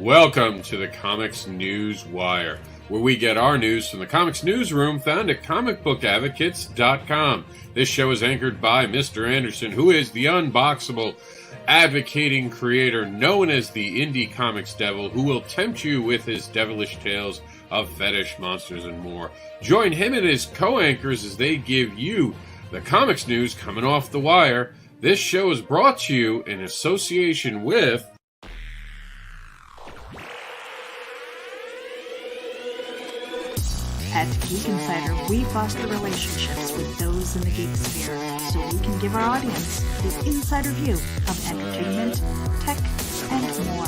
Welcome to the Comics News Wire, where we get our news from the comics newsroom found at comicbookadvocates.com. This show is anchored by Mr. Anderson, who is the unboxable, advocating creator known as the Indie Comics Devil, who will tempt you with his devilish tales of fetish, monsters, and more. Join him and his co-anchors as they give you the comics news coming off the wire. This show is brought to you in association with At Geek Insider, we foster relationships with those in the geek sphere so we can give our audience the insider view of entertainment, tech, and more.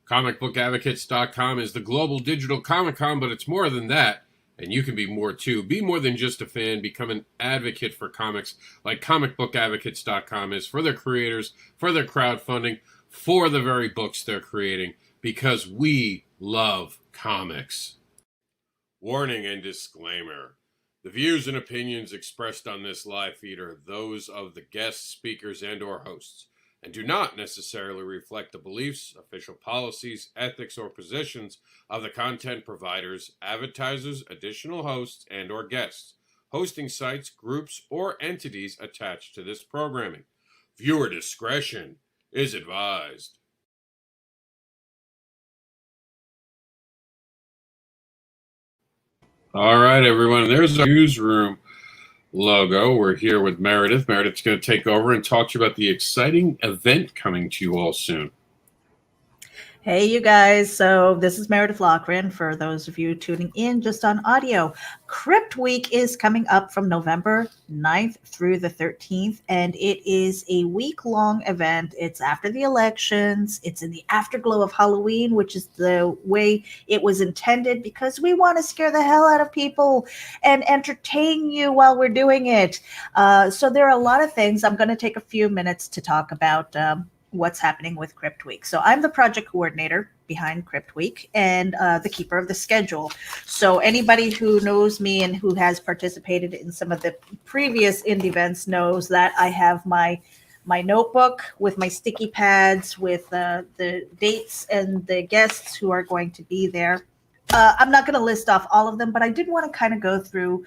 comicbookadvocates.com is the global digital Comic-Con, but it's more than that, and you can be more too. Be more than just a fan. Become an advocate for comics like comicbookadvocates.com is for their creators, for their crowdfunding, for the very books they're creating. Because we love comics. Warning and disclaimer. The views and opinions expressed on this live feed are those of the guests, speakers, and or hosts, and do not necessarily reflect the beliefs, official policies, ethics, or positions of the content providers, advertisers, additional hosts, and or guests, hosting sites, groups, or entities attached to this programming. Viewer discretion is advised. All right, everyone. There's our newsroom logo. We're here with Meredith. Meredith's going to take over and talk to you about the exciting event coming to you all soon. Hey, you guys. So this is Meredith Loughran. For those of you tuning in just on audio, Crypt Week is coming up from November 9th through the 13th, and it is a week-long event. It's after the elections. It's in the afterglow of Halloween, which is the way it was intended, because we want to scare the hell out of people and entertain you while we're doing it. So there are a lot of things. I'm going to take a few minutes to talk about what's happening with Crypt Week. So I'm the project coordinator behind Crypt Week and the keeper of the schedule. So anybody who knows me and who has participated in some of the previous indie events knows that I have my notebook with my sticky pads with the dates and the guests who are going to be there. I'm not going to list off all of them, but I did want to kind of go through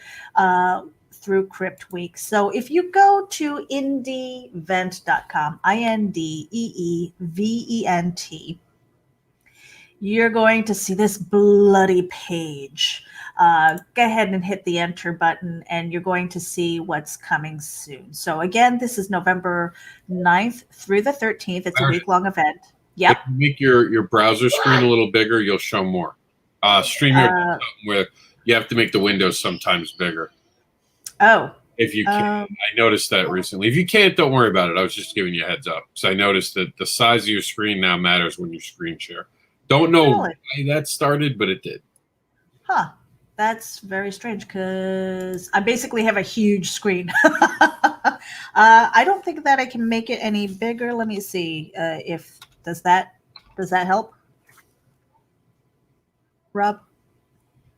Crypt Week. So if you go to indeevent.com, INDEEVENT, you're going to see this bloody page. Go ahead and hit the enter button, and you're going to see what's coming soon. So again, this is November 9th through the 13th. It's a week-long event. Yep. If you make your browser screen a little bigger, you'll show more. StreamYard where you have to make the windows sometimes bigger. Oh. If you can. I noticed that recently. If you can't, don't worry about it. I was just giving you a heads up. So I noticed that the size of your screen now matters when you screen share. Don't know why that started, but it did. Huh. That's very strange because I basically have a huge screen. I don't think that I can make it any bigger. Let me see if does that help, Rob?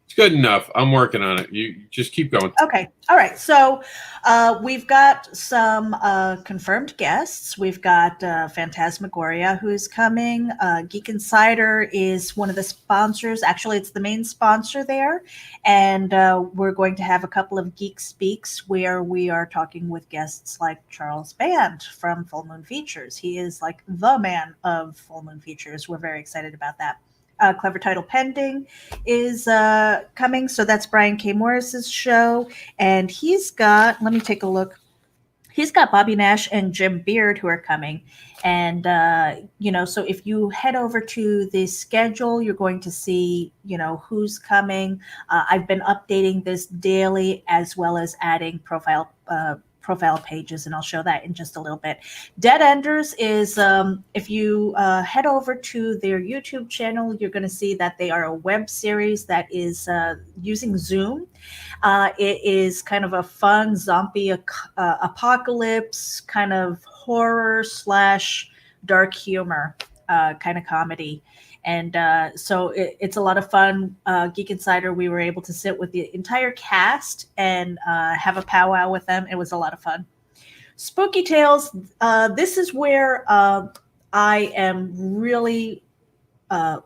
It's good enough. I'm working on it. You just keep going. Okay. All right. So we've got some confirmed guests. We've got Phantasmagoria who's coming. Geek Insider is one of the sponsors. Actually, it's the main sponsor there. And we're going to have a couple of Geek Speaks where we are talking with guests like Charles Band from Full Moon Features. He is like the man of Full Moon Features. We're very excited about that. Clever Title Pending is coming. So that's Brian K. Morris's show. And he's got, let me take a look. He's got Bobby Nash and Jim Beard who are coming. And, so if you head over to the schedule, you're going to see, who's coming. I've been updating this daily as well as adding profile pages, and I'll show that in just a little bit. Dead Enders is, if you head over to their YouTube channel, you're going to see that they are a web series that is using Zoom. It is kind of a fun zombie apocalypse, kind of horror / dark humor kind of comedy. And so it's a lot of fun. Geek Insider, we were able to sit with the entire cast and have a powwow with them. It was a lot of fun. Spooky Tales. This is where I am really uh,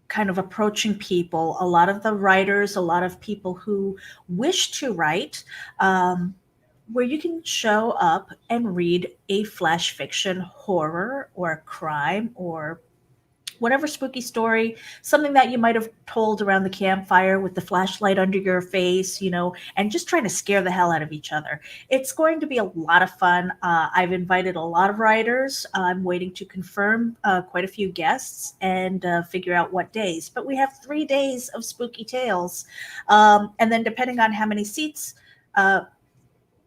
kind of approaching people. A lot of the writers, a lot of people who wish to write, um, where you can show up and read a flash fiction horror or crime or whatever spooky story, something that you might have told around the campfire with the flashlight under your face, and just trying to scare the hell out of each other. It's going to be a lot of fun. I've invited a lot of writers. I'm waiting to confirm quite a few guests and figure out what days. But we have 3 days of spooky tales. And then, depending on how many seats,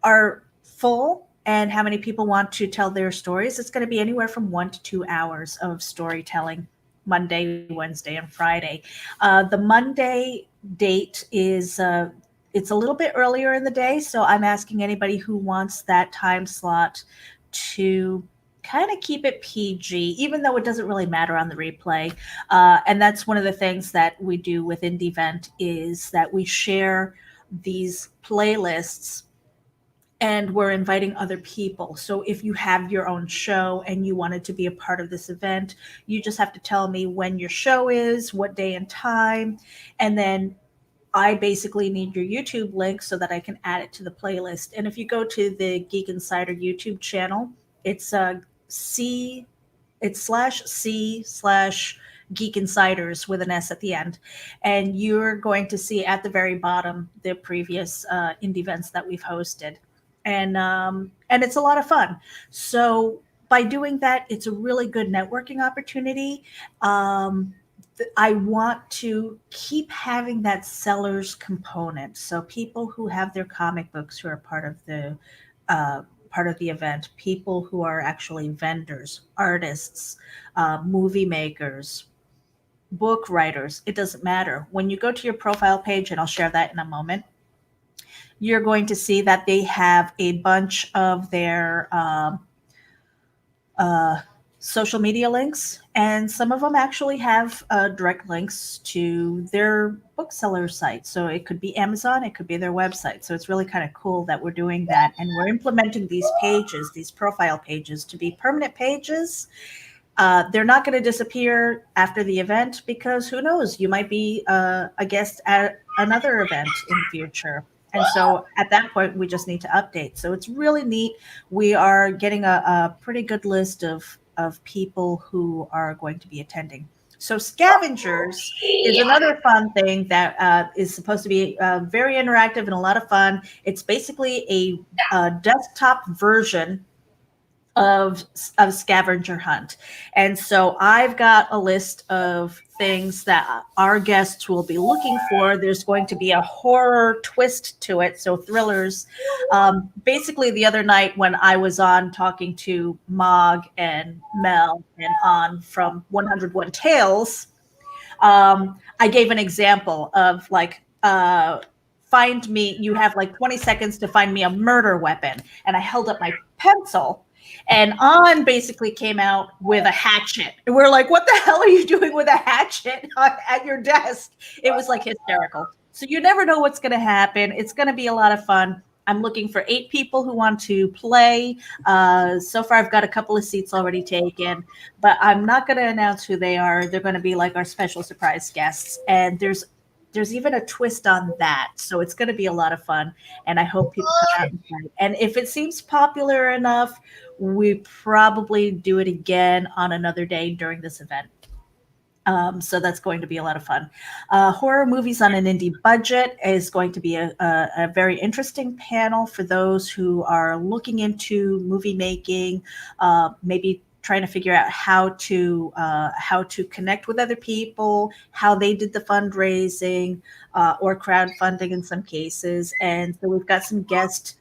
are full and how many people want to tell their stories, it's going to be anywhere from 1 to 2 hours of storytelling Monday, Wednesday, and Friday. The Monday date is it's a little bit earlier in the day, so I'm asking anybody who wants that time slot to kind of keep it PG, even though it doesn't really matter on the replay. And that's one of the things that we do with Indie Vent is that we share these playlists and we're inviting other people. So if you have your own show and you wanted to be a part of this event, you just have to tell me when your show is, what day and time, and then I basically need your YouTube link so that I can add it to the playlist. And if you go to the Geek Insider YouTube channel, it's C it's /C/ Geek Insiders with an S at the end. And you're going to see at the very bottom the previous indie events that we've hosted. And it's a lot of fun. So by doing that, it's a really good networking opportunity. I want to keep having that sellers component. So people who have their comic books who are part of the event, people who are actually vendors, artists, movie makers, book writers, it doesn't matter. When you go to your profile page, and I'll share that in a moment, you're going to see that they have a bunch of their uh, social media links, and some of them actually have direct links to their bookseller site. So it could be Amazon, it could be their website. So it's really kind of cool that we're doing that, and we're implementing these pages, these profile pages, to be permanent pages. They're not going to disappear after the event because who knows, you might be a guest at another event in the future. And so at that point, we just need to update. So it's really neat. We are getting a pretty good list of people who are going to be attending. So Scavengers is another fun thing that is supposed to be very interactive and a lot of fun. It's basically a desktop version of scavenger hunt. And so I've got a list of things that our guests will be looking for. There's going to be a horror twist to it, so thrillers. Basically, the other night when I was on talking to Mog and Mel and on from 101 Tales, I gave an example of like, find me, you have like 20 seconds to find me a murder weapon. And I held up my pencil, and On basically came out with a hatchet. And we're like, what the hell are you doing with a hatchet at your desk? It was like hysterical. So you never know what's going to happen. It's going to be a lot of fun. I'm looking for 8 people who want to play. So far, I've got a couple of seats already taken, but I'm not going to announce who they are. They're going to be like our special surprise guests. And there's even a twist on that. So it's going to be a lot of fun. And I hope people come out and play. And if it seems popular enough, we probably do it again on another day during this event. So that's going to be a lot of fun. Horror movies on an indie budget is going to be a very interesting panel for those who are looking into movie making, maybe trying to figure out how to connect with other people, how they did the fundraising or crowdfunding in some cases. And so we've got some guest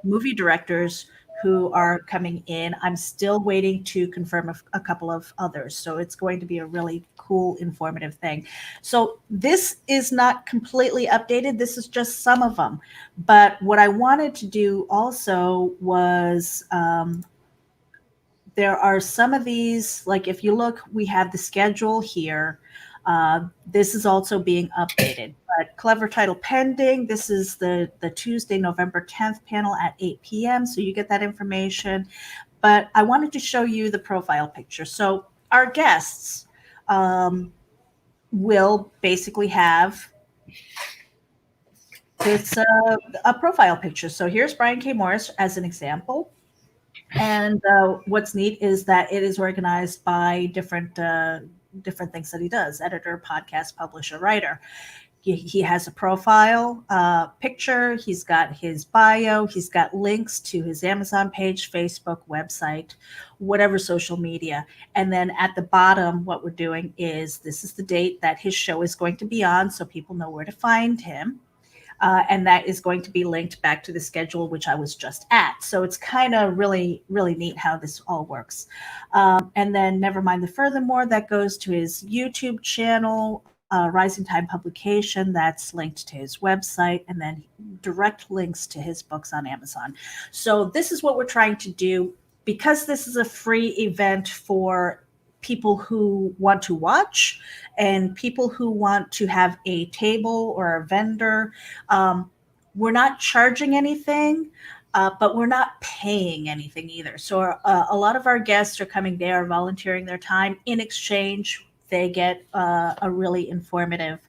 movie directors who are coming in. I'm still waiting to confirm a couple of others. So it's going to be a really cool, informative thing. So this is not completely updated. This is just some of them. But what I wanted to do also was there are some of these, like if you look, we have the schedule here. This is also being updated. But Clever Title pending. This is the Tuesday, November 10th panel at 8 p.m. So you get that information. But I wanted to show you the profile picture. So our guests will basically have this a profile picture. So here's Brian K. Morris as an example. And what's neat is that it is organized by different things that he does: editor, podcast, publisher, writer. He has a profile picture. He's got his bio. He's got links to his Amazon page, Facebook, website, whatever social media. And then at the bottom, what we're doing is this is the date that his show is going to be on, so people know where to find him. And that is going to be linked back to the schedule, which I was just at. So it's kind of really, really neat how this all works. And then never mind the furthermore, that goes to his YouTube channel, Rising Time Publication, that's linked to his website, and then direct links to his books on Amazon. So this is what we're trying to do. Because this is a free event for people who want to watch and people who want to have a table or a vendor. We're not charging anything, but we're not paying anything either. So a lot of our guests are coming, they are volunteering their time. In exchange, they get a really informative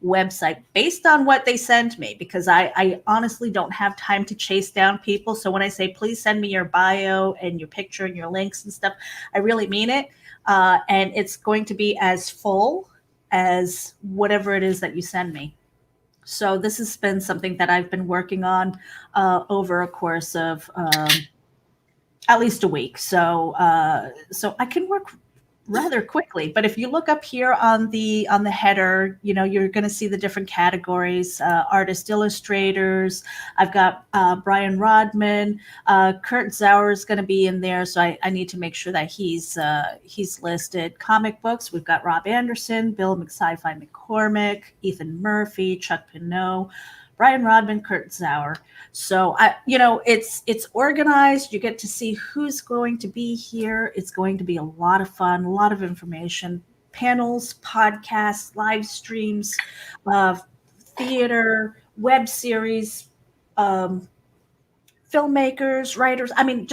website based on what they send me, because I honestly don't have time to chase down people. So when I say, please send me your bio and your picture and your links and stuff, I really mean it. And it's going to be as full as whatever it is that you send me. So this has been something that I've been working on over a course of at least a week. So I can work rather quickly. But if you look up here on the header, you're going to see the different categories: artists, illustrators. I've got Brian Rodman, Kurt Zauer is going to be in there, so I need to make sure that he's listed. Comic books, we've got Rob Anderson, Bill McSci-Fi McCormick, Ethan Murphy, Chuck Pinot, Brian Rodman, Kurt Zauer. So it's organized. You get to see who's going to be here. It's going to be a lot of fun, a lot of information, panels, podcasts, live streams, theater, web series, filmmakers, writers. I mean,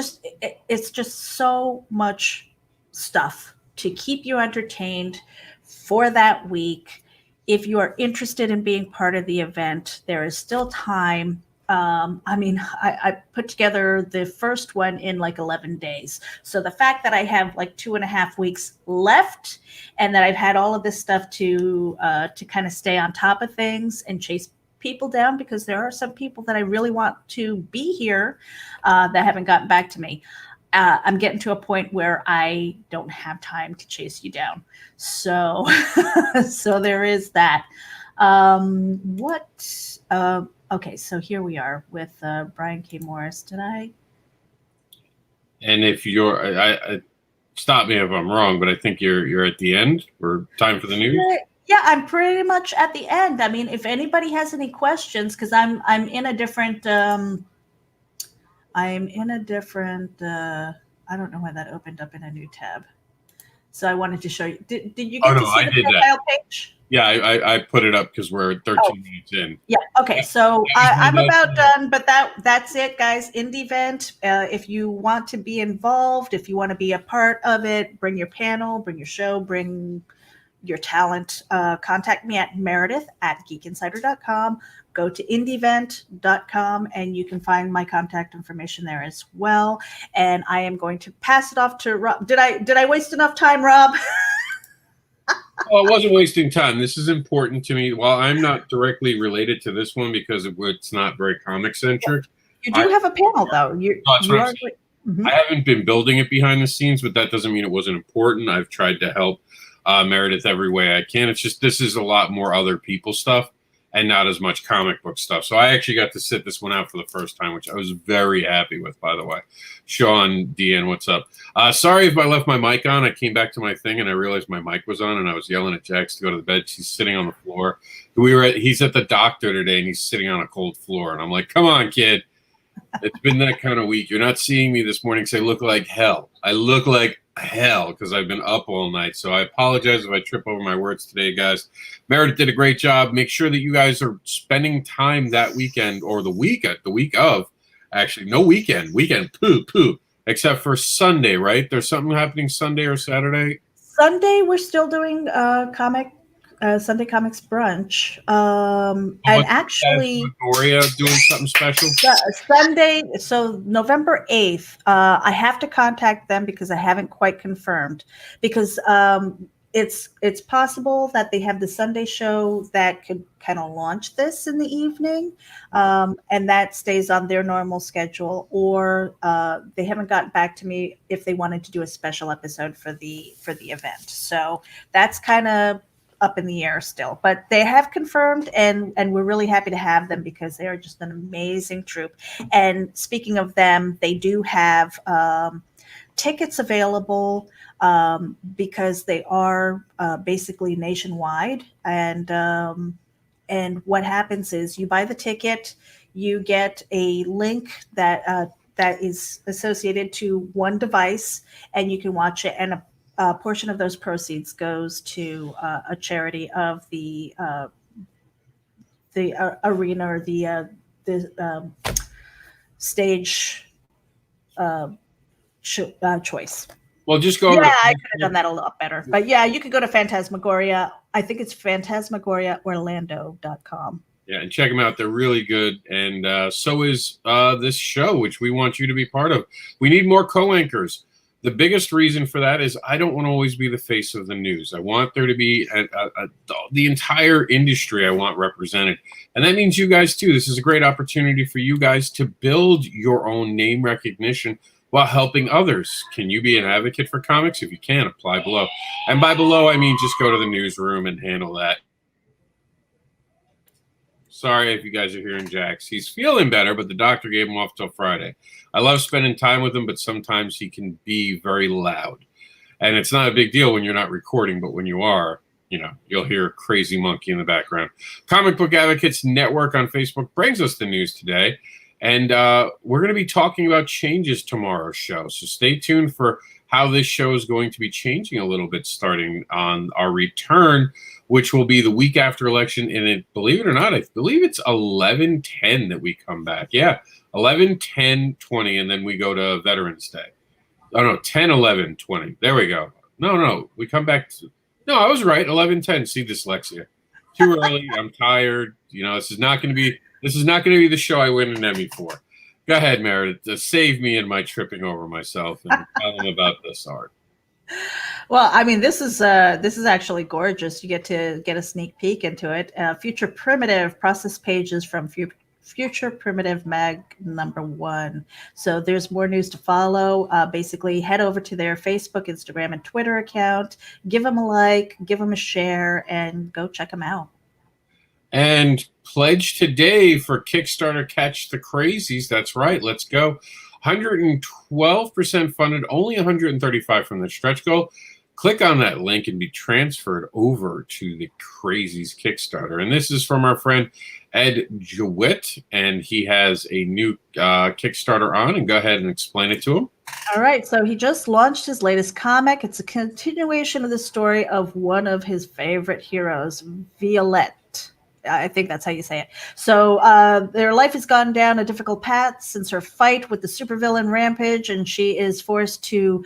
it's just so much stuff to keep you entertained for that week. If you are interested in being part of the event, there is still time. I put together the first one in like 11 days. So the fact that I have like 2.5 weeks left and that I've had all of this stuff to kind of stay on top of things and chase people down, because there are some people that I really want to be here that haven't gotten back to me. I'm getting to a point where I don't have time to chase you down. So, so there is that. Okay, so here we are with Brian K. Morris. And if you're, stop me if I'm wrong, but I think you're at the end. We're time for the news. Yeah, I'm pretty much at the end. I mean, if anybody has any questions, because I'm in a different. I don't know why that opened up in a new tab. So I wanted to show you. Did you get to see the profile page? Yeah, I put it up because we're 13 minutes in. Yeah. Okay. So I'm about done, but that's it, guys. Indie Event. If you want to be involved, if you want to be a part of it, bring your panel, bring your show, bring your talent. Contact me at meredith@geekinsider.com. Go to indieevent.com and you can find my contact information there as well. And I am going to pass it off to Rob. Did I waste enough time, Rob? Well, it wasn't wasting time. This is important to me. While I'm not directly related to this one because it's not very comic centric. You do have a panel, though. I haven't been building it behind the scenes, but that doesn't mean it wasn't important. I've tried to help Meredith every way I can. It's just this is a lot more other people stuff and not as much comic book stuff. So I actually got to sit this one out for the first time, which I was very happy with, by the way. Sean, Deanne, what's up? Sorry if I left my mic on. I came back to my thing and I realized my mic was on and I was yelling at Jax to go to the bed. She's sitting on the floor. He's at the doctor today and he's sitting on a cold floor. And I'm like, come on, kid. It's been that kind of week. You're not seeing me this morning because I look like hell. I look like hell because I've been up all night. So I apologize if I trip over my words today, guys. Meredith did a great job. Make sure that you guys are spending time that weekend or the week of. Actually, no weekend, poo, except for Sunday, right? There's something happening Sunday or Saturday. Sunday, we're still doing Sunday Comics brunch. And But actually, Gloria doing something special. Sunday, so November 8th, I have to contact them because I haven't quite confirmed. Because it's possible that they have the Sunday show that could kind of launch this in the evening, and that stays on their normal schedule, or they haven't gotten back to me if they wanted to do a special episode for the event. So that's kind of up in the air still, but they have confirmed, and we're really happy to have them because they are just an amazing troupe. And speaking of them, they do have tickets available because they are basically nationwide. And what happens is you buy the ticket, you get a link that is associated to one device, and you can watch it. And a portion of those proceeds goes to a charity of the arena or the stage choice. Well, just go. Yeah, I could have done that a lot better. But yeah, you could go to Phantasmagoria. I think it's phantasmagoriaorlando.com. Yeah, and check them out. They're really good. And so is this show, which we want you to be part of. We need more co-anchors. The biggest reason for that is I don't want to always be the face of the news. I want there to be the entire industry I want represented. And that means you guys too. This is a great opportunity for you guys to build your own name recognition while helping others. Can you be an advocate for comics? If you can, apply below. And by below, I mean just go to the newsroom and handle that. Sorry if you guys are hearing Jax. He's feeling better, but the doctor gave him off till Friday. I love spending time with him, but sometimes he can be very loud. And it's not a big deal when you're not recording, but when you are, you know, you'll hear a crazy monkey in the background. Comic Book Advocates Network on Facebook brings us the news today. And we're going to be talking about changes tomorrow's show. So stay tuned for how this show is going to be changing a little bit starting on our return, which will be the week after election. And it, believe it or not, I believe it's 11/10 that we come back. Yeah, 11/10/20, and then we go to Veterans Day. Oh, no, 10/11/20. There we go. No, we come back. No, I was right, 11/10. See, dyslexia. Too early. I'm tired. You know, this is not going to be the show I win an Emmy for. Go ahead, Meredith. Save me in my tripping over myself and tell them about this art. Well, I mean, this is actually gorgeous. You get to get a sneak peek into it. Future Primitive process pages from Future Primitive Mag #1. So there's more news to follow. Basically, head over to their Facebook, Instagram, and Twitter account. Give them a like, give them a share, and go check them out. And pledge today for Kickstarter Catch the Crazies. That's right. Let's go. 112% funded, only 135 from the stretch goal. Click on that link and be transferred over to the Crazies Kickstarter. And this is from our friend Ed Jewett, and he has a new Kickstarter on. And go ahead and explain it to him. All right, so he just launched his latest comic. It's a continuation of the story of one of his favorite heroes, Violette. I think that's how you say it. So their life has gone down a difficult path since her fight with the supervillain Rampage, and she is forced to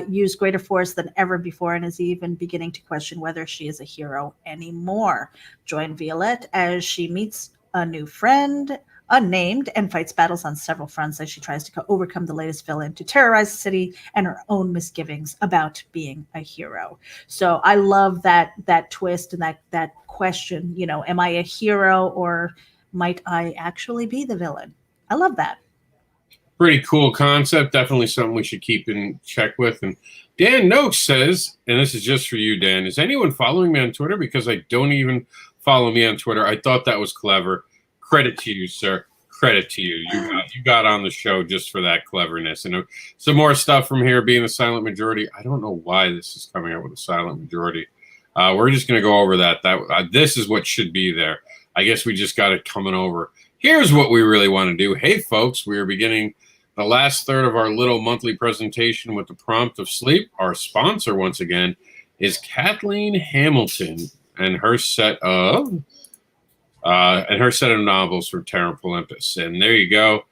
use greater force than ever before and is even beginning to question whether she is a hero anymore. Join Violette as she meets a new friend, unnamed, and fights battles on several fronts as she tries to overcome the latest villain to terrorize the city and her own misgivings about being a hero. So I love that twist and that question, you know, am I a hero or might I actually be the villain? I love that. Pretty cool concept. Definitely something we should keep in check with. And Dan Noakes says, and this is just for you, Dan, is anyone following me on Twitter? Because I don't even follow me on Twitter. I thought that was clever. Credit to you, sir. Credit to you. You got on the show just for that cleverness. And some more stuff from here being the silent majority. I don't know why this is coming out with a silent majority. We're just going to go over that. This is what should be there. I guess we just got it coming over. Here's what we really want to do. Hey, folks, we are beginning the last third of our little monthly presentation with the prompt of sleep. Our sponsor, once again, is Kathleen Hamilton and her set of novels from Terra Olympus. And there you go.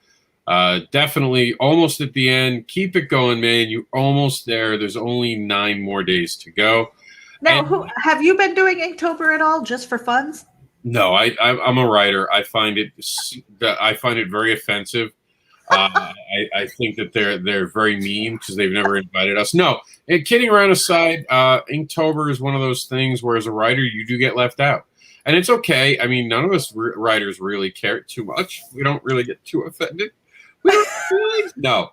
Definitely almost at the end. Keep it going, man. You're almost there. There's only 9 more days to go. Now, have you been doing Inktober at all, just for funs? No, I'm a writer. I find it very offensive. I think that they're very mean because they've never invited us. No, and kidding around aside, Inktober is one of those things where as a writer you do get left out, and it's okay. I mean, none of us writers really care too much. We don't really get too offended. We don't really. No.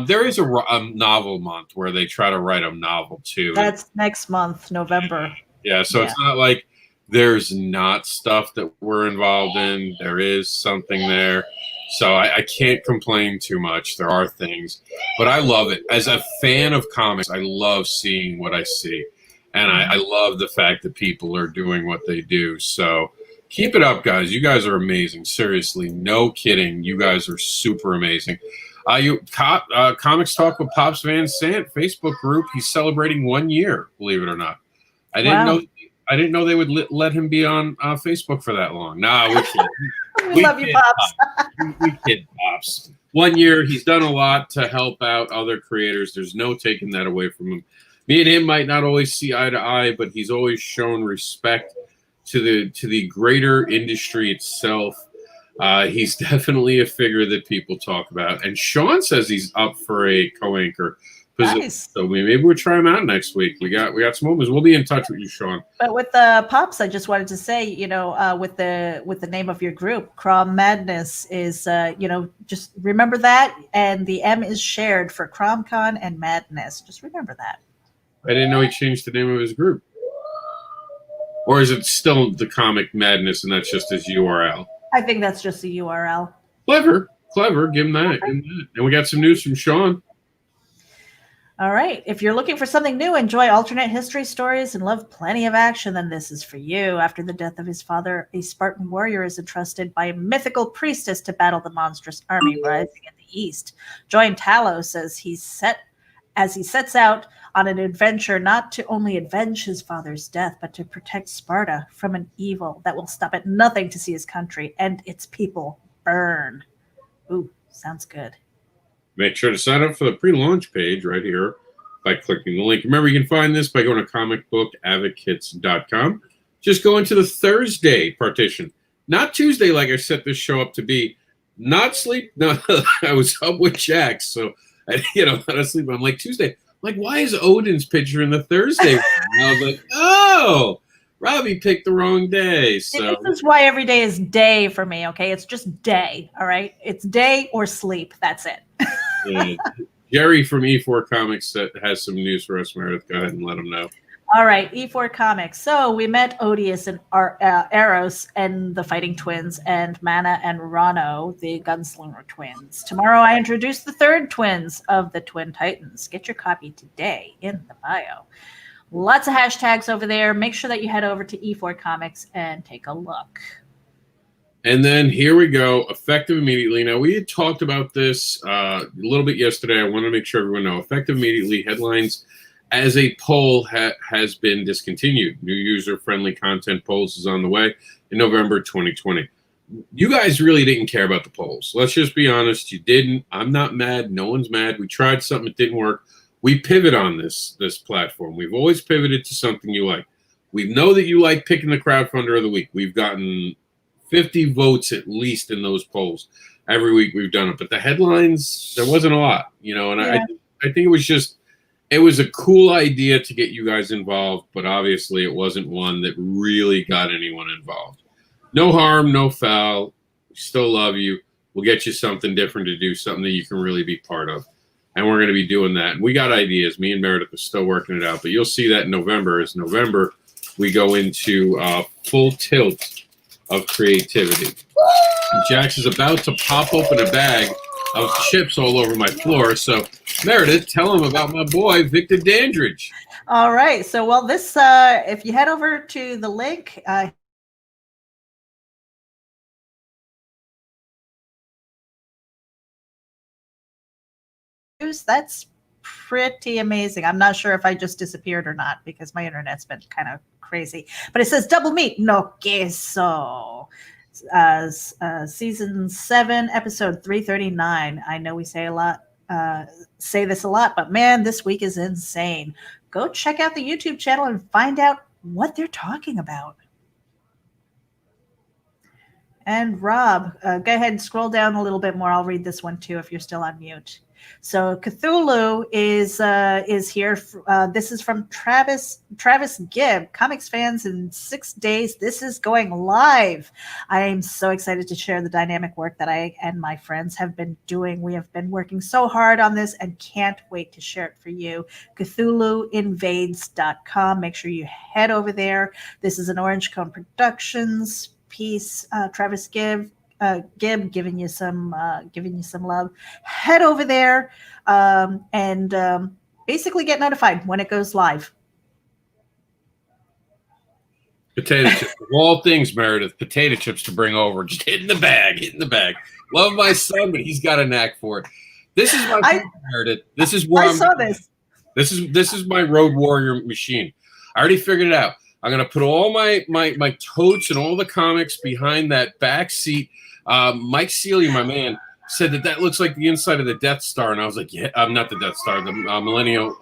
There is a novel month where they try to write a novel too. That's next month, November. Yeah, so it's not like there's not stuff that we're involved in. There is something there. So I can't complain too much. There are things, but I love it. As a fan of comics, I love seeing what I see. And I love the fact that people are doing what they do. So keep it up, guys. You guys are amazing. Seriously, no kidding. You guys are super amazing. Comics Talk with Pops Van Sant Facebook group. He's celebrating 1 year, believe it or not. I didn't know they would let him be on Facebook for that long. Nah, we kid. we love you, Pops. We kid Pops. 1 year, he's done a lot to help out other creators. There's no taking that away from him. Me and him might not always see eye to eye, but he's always shown respect to the greater industry itself. He's definitely a figure that people talk about. And Sean says he's up for a co-anchor position. Nice. So maybe we'll try him out next week. We got some moments. We'll be in touch with you, Sean. But with the Pops, I just wanted to say, with the name of your group, Crom Madness is, just remember that. And the M is shared for CromCon and Madness. Just remember that. I didn't know he changed the name of his group. Or is it still the Comic Madness and that's just his URL? I think that's just the URL. Clever. Give him that. And we got some news from Sean. All right. If you're looking for something new, enjoy alternate history stories, and love plenty of action, then this is for you. After the death of his father, a Spartan warrior is entrusted by a mythical priestess to battle the monstrous army rising in the east. Join Talos as he sets out on an adventure not to only avenge his father's death, but to protect Sparta from an evil that will stop at nothing to see his country and its people burn. Ooh, sounds good. Make sure to sign up for the pre-launch page right here by clicking the link. Remember, you can find this by going to comicbookadvocates.com. Just go into the Thursday partition. Not Tuesday like I set this show up to be. Not sleep. No, I was up with Jack, so not asleep. I'm like, Tuesday. I'm like, why is Odin's picture in the Thursday? And I was like, oh, Robbie picked the wrong day. So this is why every day is day for me, okay? It's just day, all right? It's day or sleep. That's it. Jerry from E4 Comics has some news for us, Meredith. Go ahead and let them know. All right, E4 Comics. So we met Odious and Eros and the Fighting Twins, and Mana and Rano, the Gunslinger Twins. Tomorrow I introduce the third twins of the Twin Titans. Get your copy today in the bio. Lots of hashtags over there. Make sure that you head over to E4 Comics and take a look. And then here we go, effective immediately. Now, we had talked about this a little bit yesterday. I want to make sure everyone knows. Effective immediately, headlines as a poll has been discontinued. New user-friendly content polls is on the way in November 2020. You guys really didn't care about the polls. Let's just be honest. You didn't. I'm not mad. No one's mad. We tried something. It didn't work. We pivot on this platform. We've always pivoted to something you like. We know that you like picking the crowdfunder of the week. We've gotten 50 votes at least in those polls. Every week we've done it. But the headlines, there wasn't a lot, and I think it was a cool idea to get you guys involved, but obviously it wasn't one that really got anyone involved. No harm, no foul. We still love you. We'll get you something different to do, something that you can really be part of. And we're going to be doing that. And we got ideas. Me and Meredith are still working it out. But you'll see that in November. As November, we go into full tilt of creativity. Jax is about to pop open a bag of chips all over my floor. So, Meredith, tell him about my boy, Victor Dandridge. All right. So, this, if you head over to the link, That's pretty amazing. I'm not sure if I just disappeared or not because my internet's been kind of crazy. But it says double meat, no queso. Season 7, episode 339. I know we say this a lot, but man, this week is insane. Go check out the YouTube channel and find out what they're talking about. And Rob, go ahead and scroll down a little bit more. I'll read this one too if you're still on mute. So Cthulhu is here. This is from Travis Gibb. Comics fans, in 6 days, this is going live. I am so excited to share the dynamic work that I and my friends have been doing. We have been working so hard on this and can't wait to share it for you. CthulhuInvades.com. Make sure you head over there. This is an Orange Cone Productions piece. Travis Gibb giving you some love. Head over there and basically get notified when it goes live. Potato chips, of all things, Meredith. Potato chips to bring over, just hitting the bag. Love my son, but he's got a knack for it. This is my Meredith. This is where I saw this. This is my Road Warrior machine. I already figured it out. I'm gonna put all my totes and all the comics behind that back seat. Mike Celia, my man, said that looks like the inside of the Death Star, and I was like, "Yeah, not the Death Star, the Millennium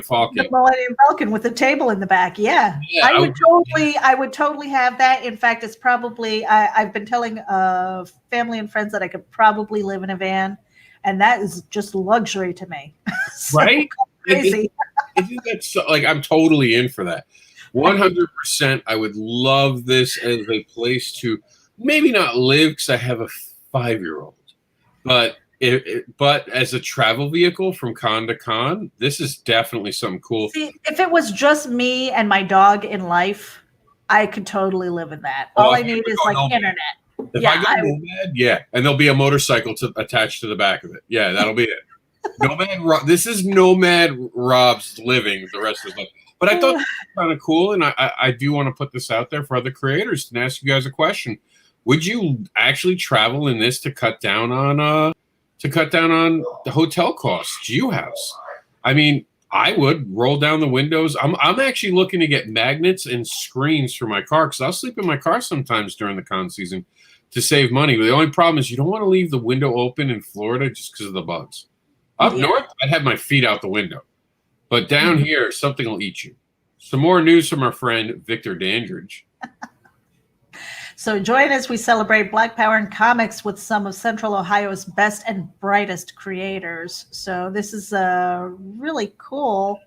Falcon." The Millennium Falcon with the table in the back. Yeah. I would totally have that. In fact, it's probably I've been telling family and friends that I could probably live in a van, and that is just luxury to me. So right? crazy. Isn't that so, like, I'm totally in for that. 100%. I would love this as a place to maybe not live because I have a 5-year-old, but as a travel vehicle from con to con, this is definitely something cool. See, if it was just me and my dog in life, I could totally live in that. All I need is like internet. If I go Nomad, yeah, and there'll be a motorcycle attached to the back of it. Yeah, that'll be it. Nomad. This is Nomad Rob's living the rest of his life. But I thought that was kind of cool, and I do want to put this out there for other creators and ask you guys a question. Would you actually travel in this to cut down on the hotel costs? Geo House. I mean, I would roll down the windows. I'm actually looking to get magnets and screens for my car because I'll sleep in my car sometimes during the con season to save money. But the only problem is you don't want to leave the window open in Florida just because of the bugs. Up north, I'd have my feet out the window. But down here, something will eat you. Some more news from our friend Victor Dandridge. So join us. We celebrate Black Power in comics with some of Central Ohio's best and brightest creators. So this is really cool.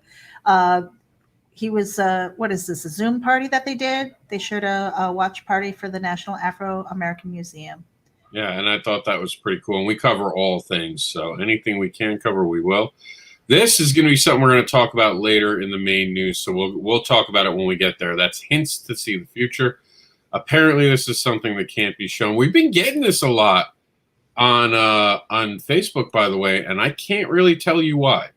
He was, what is this, a Zoom party that they did? They shared a watch party for the National Afro-American Museum. Yeah, and I thought that was pretty cool. And we cover all things, so anything we can cover, we will. This is going to be something we're going to talk about later in the main news, so we'll talk about it when we get there. That's hints to see the future. Apparently, this is something that can't be shown. We've been getting this a lot on Facebook, by the way, and I can't really tell you why.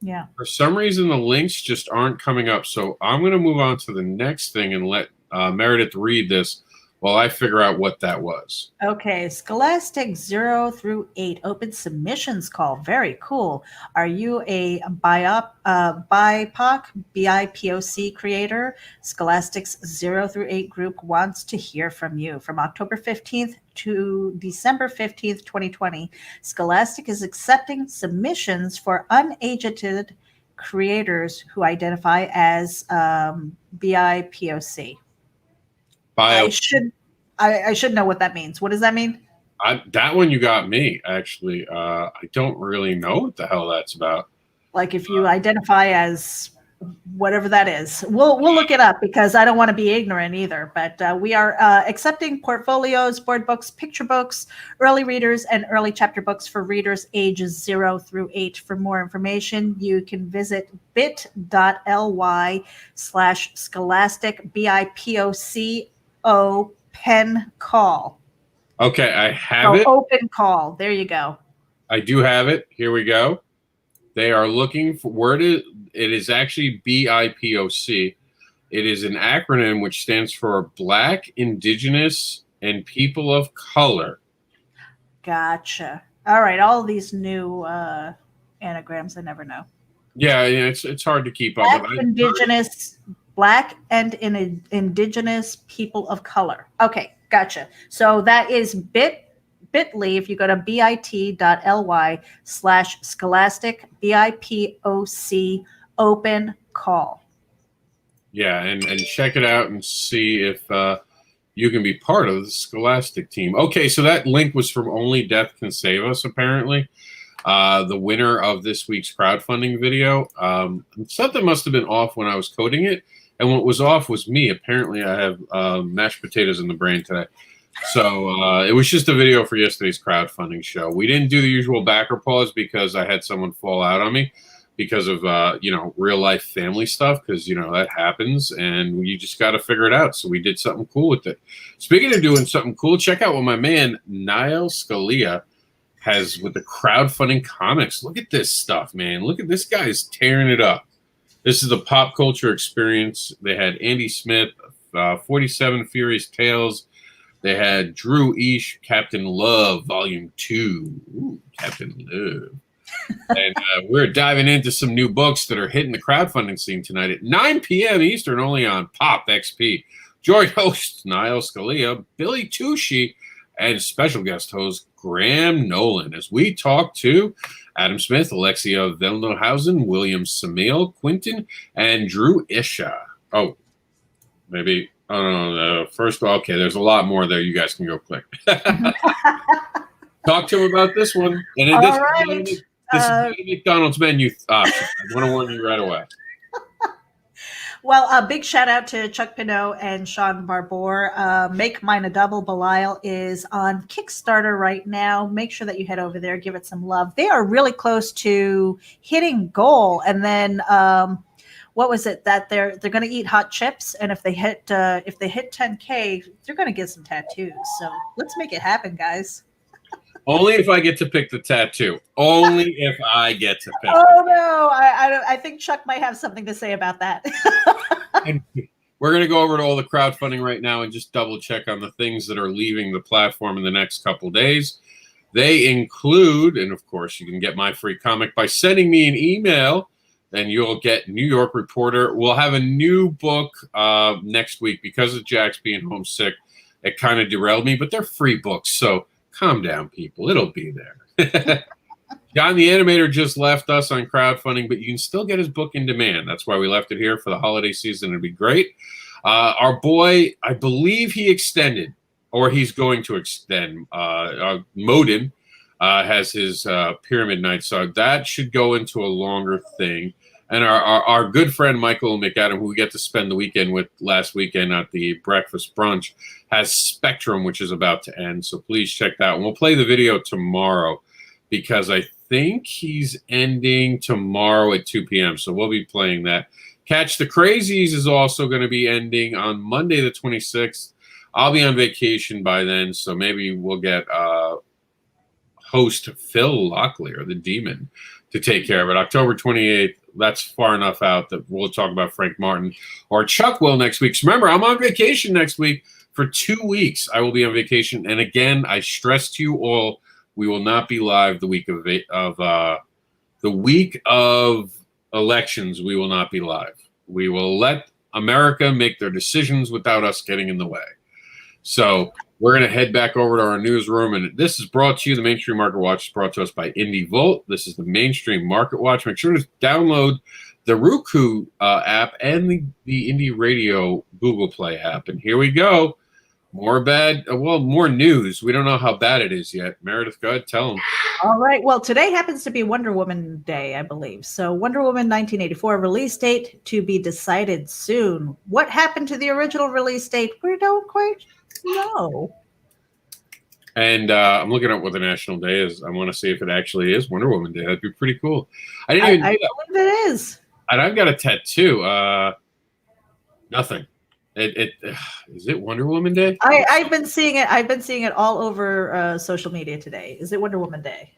Yeah. For some reason, the links just aren't coming up, so I'm going to move on to the next thing and let Meredith read this while I figure out what that was. Okay, Scholastic 0 through 8 open submissions call. Very cool. Are you a BIPOC creator? Scholastic's 0 through 8 group wants to hear from you. From October 15th to December 15th, 2020, Scholastic is accepting submissions for unagented creators who identify as BIPOC. I should know what that means. What does that mean? That one you got me, actually. I don't really know what the hell that's about. Like if you identify as whatever that is. We'll look it up because I don't want to be ignorant either. But we are accepting portfolios, board books, picture books, early readers, and early chapter books for readers ages 0 through 8. For more information, you can visit bit.ly/scholastic BIPOC pen call. Okay, I have it. Open call. There you go. I do have it. Here we go. They are looking for where it is actually BIPOC. It is an acronym which stands for Black, Indigenous, and People of Color. Gotcha. All right. All these new anagrams. I never know. Yeah, it's hard to keep up with. Black and indigenous people of color. Okay, gotcha. So that is bit.ly. If you go to bit.ly/scholastic BIPOC open call. Yeah, and check it out and see if you can be part of the Scholastic team. Okay, so that link was from Only Death Can Save Us, apparently. The winner of this week's crowdfunding video. Something must have been off when I was coding it, and what was off was me. Apparently, I have mashed potatoes in the brain today. So it was just a video for yesterday's crowdfunding show. We didn't do the usual backer pause because I had someone fall out on me because of real life family stuff, because that happens and you just got to figure it out. So we did something cool with it. Speaking of doing something cool, check out what my man Niall Scalia has with the crowdfunding comics. Look at this stuff, man. Look at this guy's tearing it up. This is the pop culture experience. They had Andy Smith, 47 Furious Tales. They had Drew Eash, Captain Love, Volume 2. Ooh, Captain Love. And we're diving into some new books that are hitting the crowdfunding scene tonight at 9 p.m. Eastern, only on Pop XP. Joint hosts Niall Scalia, Billy Tucci, and special guest host Graham Nolan as we talk to Adam Smith, Alexia Velnohausen, William Samil, Quinton, and Drew Isha. Oh, maybe. Oh, no. First, okay, there's a lot more there. You guys can go click. Talk to him about this one. And All this, right. This is McDonald's menu option. I want to warn you right away. Well, a big shout out to Chuck Pinot and Sean Barbour. Make Mine a Double Belial is on Kickstarter right now. Make sure that you head over there, give it some love. They are really close to hitting goal. And then what was it that they're going to eat hot chips? And if they hit 10K, they're going to get some tattoos. So let's make it happen, guys. Only if I get to pick the tattoo. Only if I get to pick. Oh no, I think Chuck might have something to say about that. And we're going to go over to all the crowdfunding right now and just double check on the things that are leaving the platform in the next couple days. They include, and of course, you can get my free comic by sending me an email, and you'll get New York Reporter. We'll have a new book next week because of Jax being homesick. It kind of derailed me, but they're free books, so calm down, people. It'll be there. John the Animator just left us on crowdfunding, but you can still get his book in demand. That's why we left it here for the holiday season. It'd be great. Our boy, I believe he extended, or he's going to extend. Modin has his Pyramid Night, so that should go into a longer thing. And our good friend Michael McAdam, who we get to spend the weekend with last weekend at the breakfast brunch, has Spectrum, which is about to end. So please check that. And we'll play the video tomorrow because I think he's ending tomorrow at 2 p.m. So we'll be playing that. Catch the Crazies is also going to be ending on Monday the 26th. I'll be on vacation by then, so maybe we'll get host Phil Locklear, the Demon, to take care of it. October 28th. That's far enough out that we'll talk about Frank Martin or Chuck will next week. So remember, I'm on vacation next week for 2 weeks. I will be on vacation. And again, I stress to you all, we will not be live the week of elections. We will not be live. We will let America make their decisions without us getting in the way. So we're going to head back over to our newsroom, and this is brought to you. The Mainstream Market Watch is brought to us by Indie Volt. This is the Mainstream Market Watch. Make sure to download the Roku app and the Indie Radio Google Play app. And here we go. More news. We don't know how bad it is yet. Meredith, go ahead, tell them. All right. Well, today happens to be Wonder Woman Day, I believe. So Wonder Woman 1984 release date to be decided soon. What happened to the original release date? We don't quite know. And I'm looking at what the national day is. I want to see if it actually is Wonder Woman Day. That'd be pretty cool. I believe it is. And I've got a tattoo. Nothing. Is it Wonder Woman Day? I've been seeing it. I've been seeing it all over social media today. Is it Wonder Woman Day?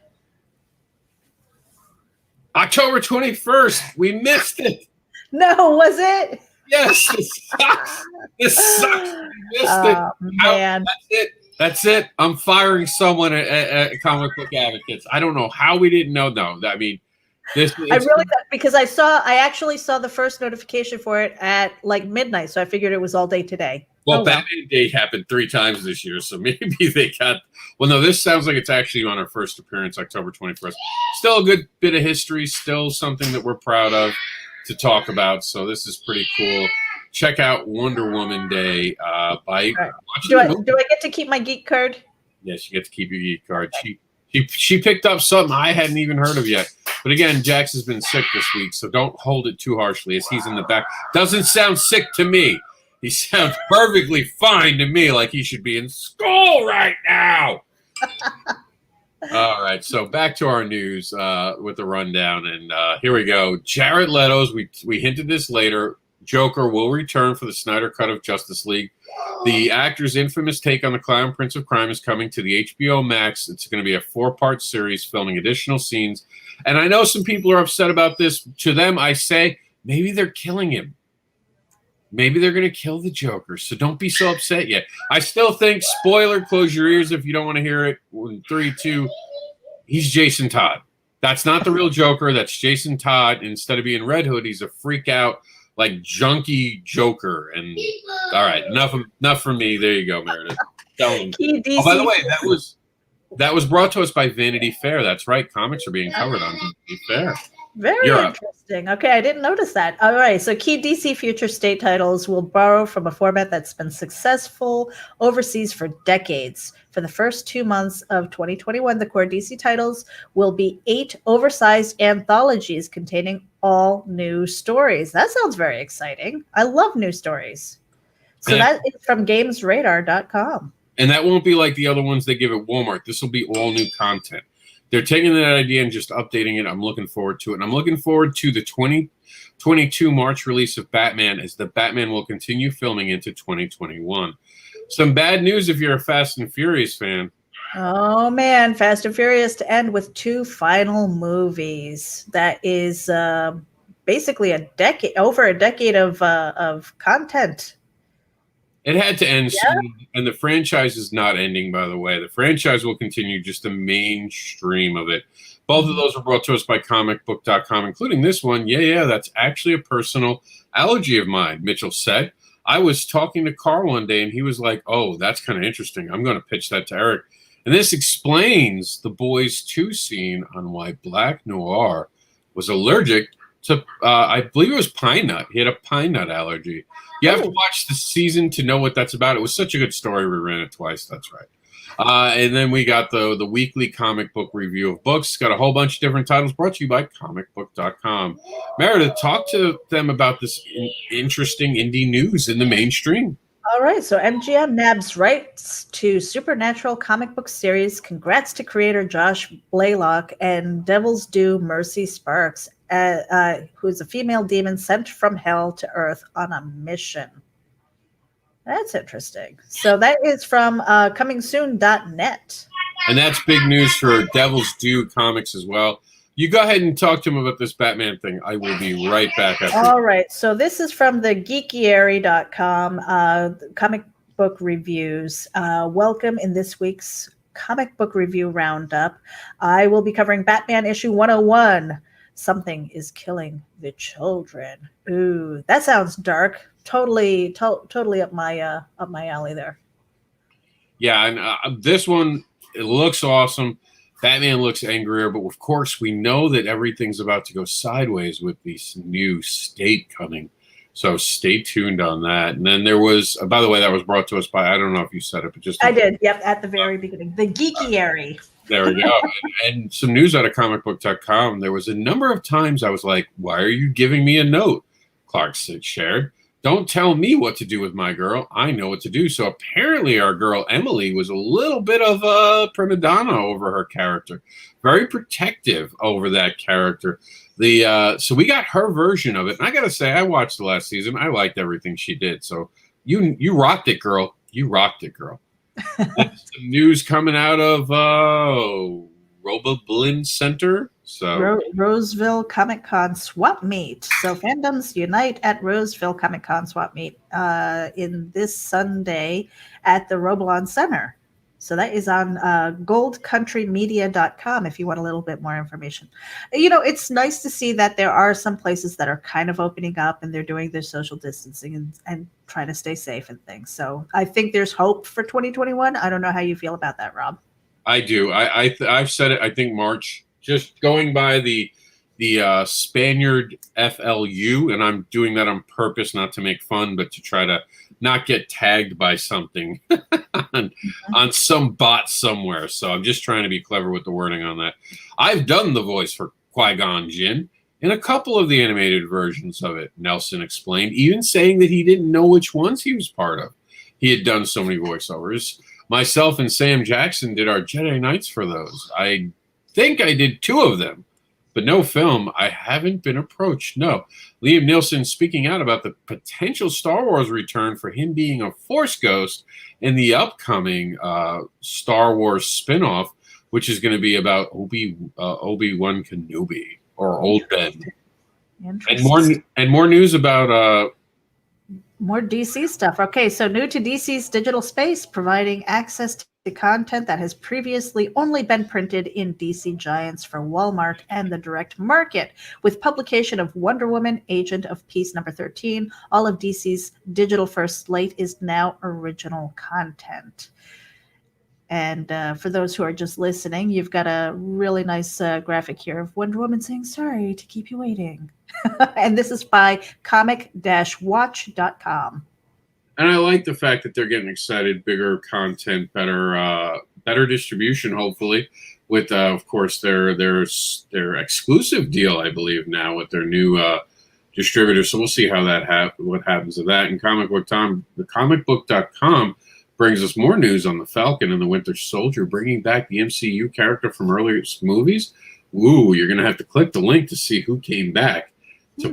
October 21st. We missed it. No, was it? Yes. This sucks. This sucks. We missed it. Man. That's it. I'm firing someone at Comic Book Advocates. I don't know how we didn't know. No, I mean, I really because I actually saw the first notification for it at like midnight, so I figured it was all day today. Well, Batman Day happened 3 times this year, so maybe they got. Well, no, this sounds like it's actually on our first appearance, October 21st. Still a good bit of history, still something that we're proud of to talk about. So this is pretty cool. Check out Wonder Woman Day by watching. Do I get to keep my geek card? Yes, you get to keep your geek card. She picked up something I hadn't even heard of yet. But again, Jax has been sick this week, so don't hold it too harshly as he's in the back. Doesn't sound sick to me. He sounds perfectly fine to me, like he should be in school right now. All right, so back to our news with the rundown, and here we go. Jared Leto's, we hinted this later, Joker will return for the Snyder Cut of Justice League. The actor's infamous take on the Clown Prince of Crime is coming to the HBO Max. It's going to be a 4-part series filming additional scenes. And I know some people are upset about this. To them, I say, maybe they're killing him. Maybe they're going to kill the Joker, so don't be so upset yet. I still think, spoiler, close your ears if you don't want to hear it. 3, 2, he's Jason Todd. That's not the real Joker. That's Jason Todd. Instead of being Red Hood, he's a freak out, like junkie Joker. And all right, enough from me. There you go, Meredith. Oh, by the way, that was brought to us by Vanity Fair. That's right. Comics are being covered on Vanity Fair. Very interesting. Okay, I didn't notice that. All right, so key DC future state titles will borrow from a format that's been successful overseas for decades. For the first 2 months of 2021, the core DC titles will be 8 oversized anthologies containing all new stories. That sounds very exciting. I love new stories. So that is from GamesRadar.com. And that won't be like the other ones they give at Walmart. This will be all new content. They're taking that idea and just updating it. I'm looking forward to it. And I'm looking forward to the 2022 March release of Batman, as the Batman will continue filming into 2021. Some bad news if you're a Fast and Furious fan. Oh, man. Fast and Furious to end with 2 final movies. That is basically over a decade of content. It had to end soon, and the franchise is not ending, by the way. The franchise will continue, just the mainstream of it. Both of those are brought to us by comicbook.com, including this one. Yeah, that's actually a personal allergy of mine, Mitchell said. I was talking to Carl one day, and he was like, oh, that's kind of interesting. I'm going to pitch that to Eric. And this explains the Boys 2 scene on why Black Noir was allergic to, I believe it was pine nut. He had a pine nut allergy. You have to watch the season to know what that's about. It was such a good story. We ran it twice. That's right. And then we got the weekly comic book review of books. Got a whole bunch of different titles brought to you by comicbook.com. Meredith, talk to them about this interesting indie news in the mainstream. All right, so MGM nabs rights to Supernatural comic book series. Congrats to creator Josh Blaylock and Devil's Due Mercy Sparks, who's a female demon sent from hell to Earth on a mission. That's interesting. So that is from comingsoon.net. And that's big news for Devil's Due Comics as well. You go ahead and talk to him about this Batman thing. I will be right back. All right. So this is from the geekiary.com comic book reviews. Welcome in this week's comic book review roundup. I will be covering Batman issue 101. Something is killing the children. Ooh, that sounds dark. Totally up my alley there. Yeah, and this one, it looks awesome. Batman looks angrier, but of course we know that everything's about to go sideways with this new state coming. So stay tuned on that. And then there was, by the way, that was brought to us by, I don't know if you said it, but just... I did, yep, at the very beginning. The Geekiary. There we go. and some news out of comicbook.com. There was a number of times I was like, why are you giving me a note? Clark shared. Don't tell me what to do with my girl. I know what to do. So apparently our girl Emily was a little bit of a prima donna over her character. Very protective over that character. So we got her version of it. And I got to say, I watched the last season. I liked everything she did. So you rocked it, girl. You rocked it, girl. That's the news coming out of Roboblin Center. So Roseville Comic Con Swap Meet. So fandoms unite at Roseville Comic Con Swap Meet in this Sunday at the Roboblin Center. So that is on goldcountrymedia.com if you want a little bit more information. You know, it's nice to see that there are some places that are kind of opening up and they're doing their social distancing and trying to stay safe and things. So I think there's hope for 2021. I don't know how you feel about that, Rob. I do. I've said it. I think March. Just going by the Spaniard FLU, and I'm doing that on purpose, not to make fun, but to try to not get tagged by something on some bot somewhere. So I'm just trying to be clever with the wording on that. I've done the voice for Qui-Gon Jinn in a couple of the animated versions of it, Nelson explained, even saying that he didn't know which ones he was part of. He had done so many voiceovers. Myself and Sam Jackson did our Jedi Knights for those. I think I did 2 of them, but no film. I haven't been approached. No. Liam Nielsen speaking out about the potential Star Wars return for him being a Force ghost in the upcoming Star Wars spinoff, which is going to be about Obi-Wan Kenobi or Old Ben. And more news about more DC stuff. Okay, so new to DC's digital space, providing access to content that has previously only been printed in DC Giants for Walmart and the direct market, with publication of Wonder Woman, Agent of Peace number 13. All of DC's digital first slate is now original content. And for those who are just listening, you've got a really nice graphic here of Wonder Woman saying, sorry to keep you waiting. And this is by comic-watch.com. And I like the fact that they're getting excited, bigger content, better distribution, hopefully, with of course their exclusive deal, I believe, now with their new distributor. So we'll see how what happens to that. And the comicbook.com brings us more news on the Falcon and the Winter Soldier, bringing back the MCU character from earlier movies. Ooh, you're going to have to click the link to see who came back to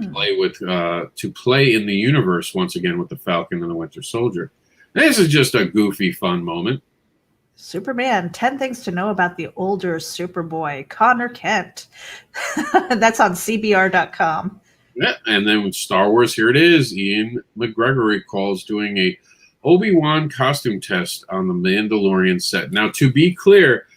play in the universe once again with the Falcon and the Winter Soldier. This is just a goofy, fun moment. Superman, 10 things to know about the older Superboy, Connor Kent. That's on CBR.com. Yeah, and then with Star Wars, here it is. Ian McGregor recalls doing a Obi-Wan costume test on the Mandalorian set. Now, to be clear,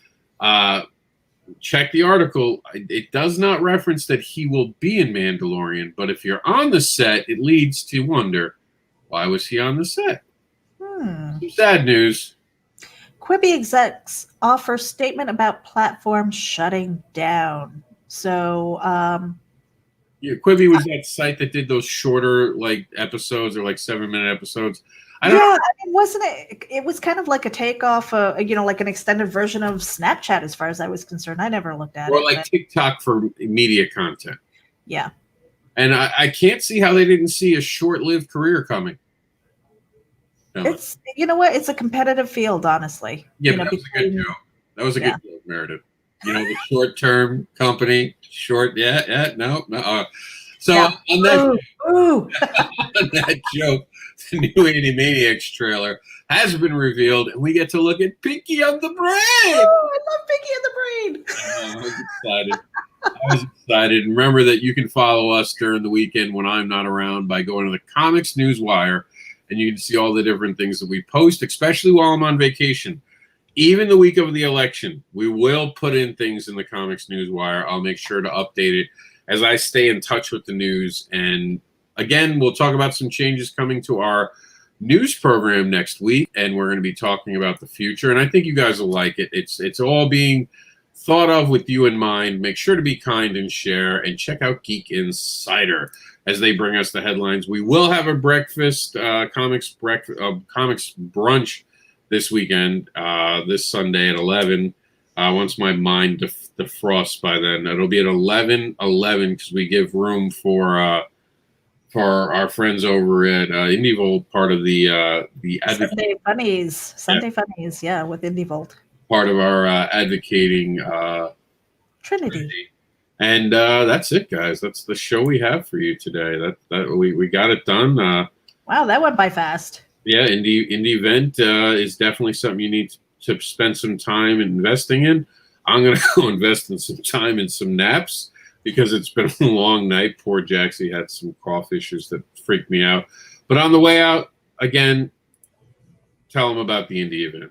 check the article. It does not reference that he will be in Mandalorian, but if you're on the set, it leads to wonder, why was he on the set? Sad news. Quibi execs offer statement about platform shutting down. So, Quibi was that site that did those shorter episodes, or 7-minute episodes. Wasn't it? It was kind of like a takeoff, like an extended version of Snapchat, as far as I was concerned. I never looked at it. Or TikTok for media content. Yeah. And I can't see how they didn't see a short-lived career coming. No. It's, you know what? It's a competitive field, honestly. Yeah, but that was a good joke. That was a good joke, Meredith. The short-term company, no. So on that, on that joke, the new Animaniacs trailer has been revealed, and we get to look at Pinky on the Brain. Oh, I love Pinky on the Brain. I was excited. And remember that you can follow us during the weekend when I'm not around by going to the COMiX Newswire, and you can see all the different things that we post, especially while I'm on vacation. Even the week of the election, we will put in things in the COMiX Newswire. I'll make sure to update it as I stay in touch with the news. And again, we'll talk about some changes coming to our news program next week, and we're going to be talking about the future. And I think you guys will like it. It's all being thought of with you in mind. Make sure to be kind and share, and check out Geek Insider as they bring us the headlines. We will have a breakfast, comics brunch this weekend, this Sunday at 11. Once my mind defrosts by then, it'll be at 11 because we give room for our friends over at IndieVolt, part of the Sunday Funnies. Funnies, with IndieVolt. Part of our advocating Trinity. And that's it, guys. That's the show we have for you today. That we got it done. Wow, that went by fast. Yeah, Indie Event is definitely something you need to spend some time investing in. I'm going to go invest in some time and some naps because it's been a long night. Poor Jaxie had some cough issues that freaked me out. But on the way out, again, tell them about the Indie Event.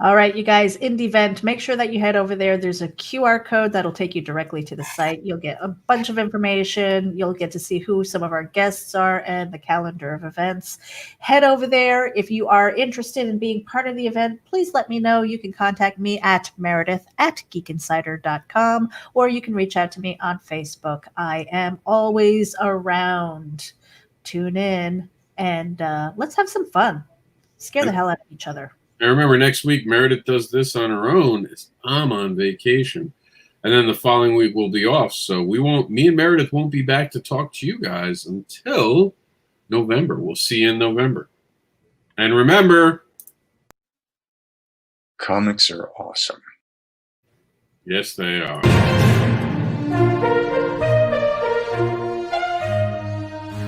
All right, you guys, IndieVent, make sure that you head over there. There's a QR code that'll take you directly to the site. You'll get a bunch of information. You'll get to see who some of our guests are and the calendar of events. Head over there. If you are interested in being part of the event, please let me know. You can contact me at meredith@geekinsider.com, or you can reach out to me on Facebook. I am always around. Tune in and let's have some fun. Scare the hell out of each other. And remember, next week, Meredith does this on her own. I'm on vacation. And then the following week we'll be off. So me and Meredith won't be back to talk to you guys until November. We'll see you in November. And remember, comics are awesome. Yes, they are.